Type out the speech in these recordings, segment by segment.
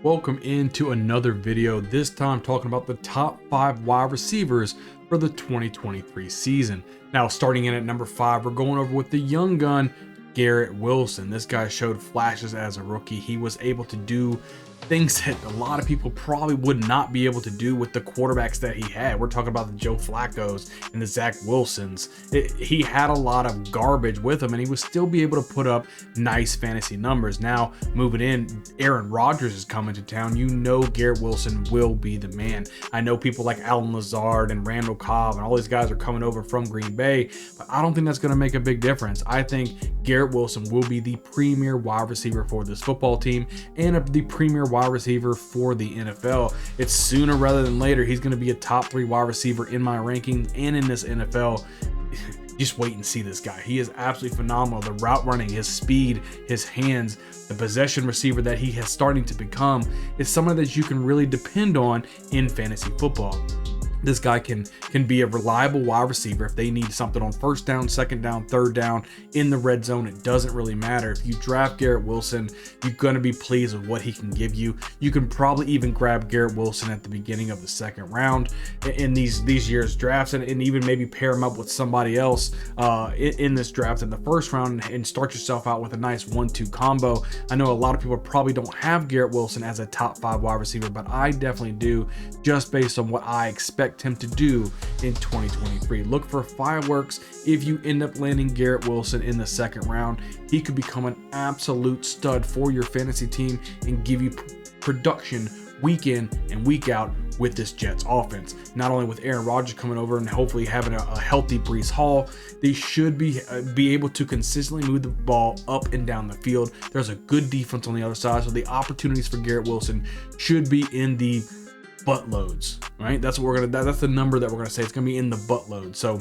Welcome into another video, this time talking about the top 5 wide receivers for the 2023 season. Now, starting in at number 5, we're going over with the young gun, Garrett Wilson. This guy showed flashes as a rookie. He was able to do things that a lot of people probably would not be able to do with the quarterbacks that he had. We're talking about the Joe Flacco's and the Zach Wilsons. He had a lot of garbage with him, and he would still be able to put up nice fantasy numbers. Now, moving in, Aaron Rodgers is coming to town. You know Garrett Wilson will be the man. I know people like Alan Lazard and Randall Cobb and all these guys are coming over from Green Bay, but I don't think that's going to make a big difference. I think Garrett Wilson will be the premier wide receiver for this football team and the premier wide receiver for the NFL. It's sooner rather than later. He's going to be a top 3 wide receiver in my rankings and in this NFL. Just wait and see this guy. He is absolutely phenomenal. The route running, his speed, his hands, the possession receiver that he has starting to become is someone that you can really depend on in fantasy football. This guy can be a reliable wide receiver if they need something on first down, second down, third down, in the red zone. It doesn't really matter. If you draft Garrett Wilson, you're going to be pleased with what he can give you. You can probably even grab Garrett Wilson at the beginning of the second round in these year's drafts, and even maybe pair him up with somebody else in this draft in the first round and start yourself out with a nice 1-2 combo. I know a lot of people probably don't have Garrett Wilson as a top 5 wide receiver, but I definitely do, just based on what I expect him to do in 2023. Look for fireworks if you end up landing Garrett Wilson in the second round. He could become an absolute stud for your fantasy team and give you production week in and week out with this Jets offense. Not only with Aaron Rodgers coming over and hopefully having a healthy Breece Hall, they should be able to consistently move the ball up and down the field. There's a good defense on the other side, so the opportunities for Garrett Wilson should be in the buttloads, right? That's the number that we're gonna say. It's gonna be in the buttload. So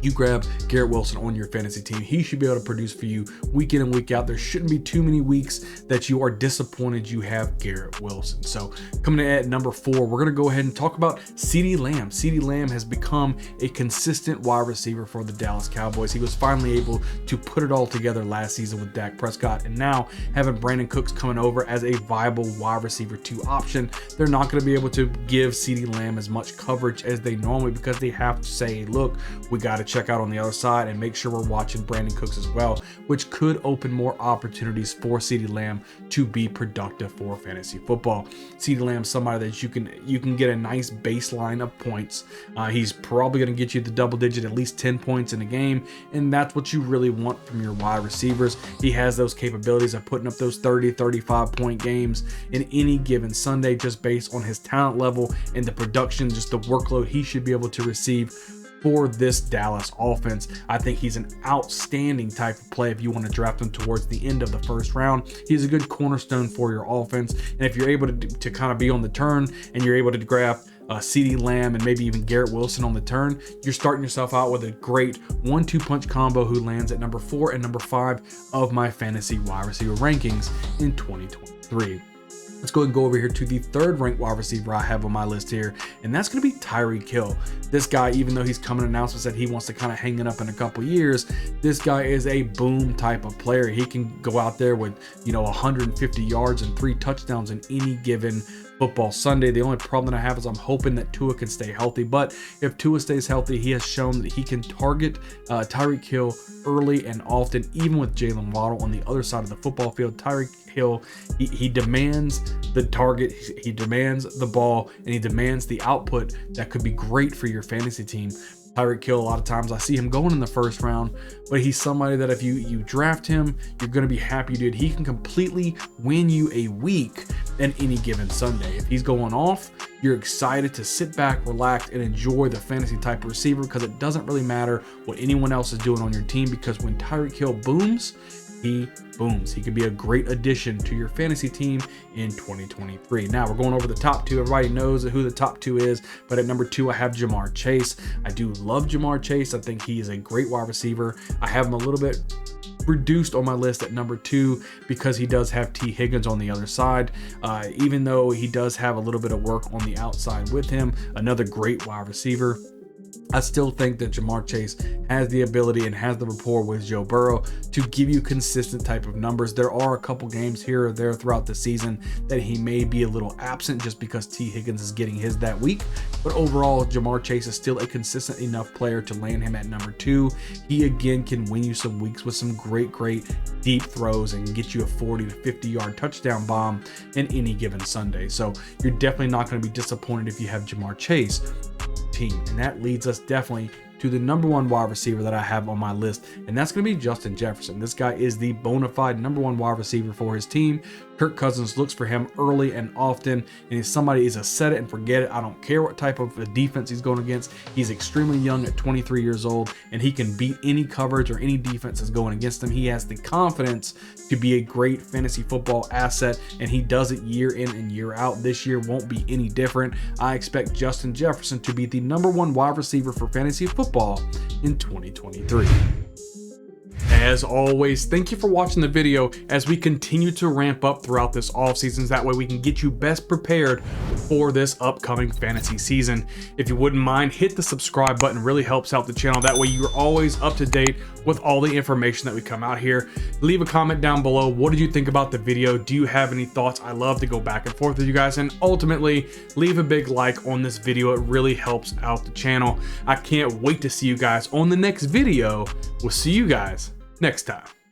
you grab Garrett Wilson on your fantasy team. He should be able to produce for you week in and week out. There shouldn't be too many weeks that you are disappointed you have Garrett Wilson. So coming in at number 4, we're going to go ahead and talk about CeeDee Lamb. CeeDee Lamb has become a consistent wide receiver for the Dallas Cowboys. He was finally able to put it all together last season with Dak Prescott, and now having Brandon Cooks coming over as a viable wide receiver 2 option, they're not going to be able to give CeeDee Lamb as much coverage as they normally, because they have to say, look, we got to check out on the other side and make sure we're watching Brandon Cooks as well, which could open more opportunities for CeeDee Lamb to be productive for fantasy football. CeeDee Lamb, somebody that you can get a nice baseline of points. He's probably going to get you the double digit, at least 10 points in a game, and that's what you really want from your wide receivers. He has those capabilities of putting up those 30-35 point games in any given Sunday, just based on his talent level and the production, just the workload he should be able to receive for this Dallas offense. I think he's an outstanding type of play if you want to draft him towards the end of the first round. He's a good cornerstone for your offense, and if you're able to kind of be on the turn and you're able to grab CeeDee Lamb and maybe even Garrett Wilson on the turn, you're starting yourself out with a great 1-2 punch combo who lands at number 4 and number 5 of my fantasy wide receiver rankings in 2023. Let's go and go over here to the 3rd ranked wide receiver I have on my list here, and that's going to be Tyreek Hill. This guy, even though he's coming announcements that he wants to kind of hang it up in a couple years, this guy is a boom type of player. He can go out there with 150 yards and 3 touchdowns in any given football Sunday. The only problem that I have is I'm hoping that Tua can stay healthy, but if Tua stays healthy, he has shown that he can target Tyreek Hill early and often, even with Jalen Waddle on the other side of the football field. Tyreek Hill, he demands the target, he demands the ball, and he demands the output that could be great for your fantasy team. Tyreek Hill, a lot of times I see him going in the first round, but he's somebody that if you draft him, you're going to be happy, dude. He can completely win you a week in any given Sunday. If he's going off, you're excited to sit back, relax, and enjoy the fantasy type of receiver, because it doesn't really matter what anyone else is doing on your team, because when Tyreek Hill booms, he booms. He could be a great addition to your fantasy team in 2023. Now we're going over the top 2. Everybody knows who the top 2 is, but at number 2 I have Jamar Chase. I do love Jamar Chase. I think he is a great wide receiver. I have him a little bit reduced on my list at number 2 because he does have T. Higgins on the other side. Even though he does have a little bit of work on the outside with him, another great wide receiver. I still think that Jamar Chase has the ability and has the rapport with Joe Burrow to give you consistent type of numbers. There are a couple games here or there throughout the season that he may be a little absent just because T. Higgins is getting his that week. But overall, Jamar Chase is still a consistent enough player to land him at number 2. He again can win you some weeks with some great deep throws and get you a 40 to 50 yard touchdown bomb in any given Sunday. So you're definitely not going to be disappointed if you have Jamar Chase team. And that leads us definitely to the number 1 wide receiver that I have on my list, and that's going to be Justin Jefferson. This guy is the bona fide number 1 wide receiver for his team. Kirk Cousins looks for him early and often, and if somebody is a set it and forget it, I don't care what type of a defense he's going against. He's extremely young at 23 years old, and he can beat any coverage or any defense that's going against him. He has the confidence to be a great fantasy football asset, and he does it year in and year out. This year won't be any different. I expect Justin Jefferson to be the number 1 wide receiver for fantasy football in 2023. As always, thank you for watching the video as we continue to ramp up throughout this offseason. That way we can get you best prepared for this upcoming fantasy season. If you wouldn't mind, hit the subscribe button. It really helps out the channel. That way you're always up to date with all the information that we come out here. Leave a comment down below. What did you think about the video? Do you have any thoughts? I love to go back and forth with you guys, and ultimately leave a big like on this video. It really helps out the channel. I can't wait to see you guys on the next video. We'll see you guys next time.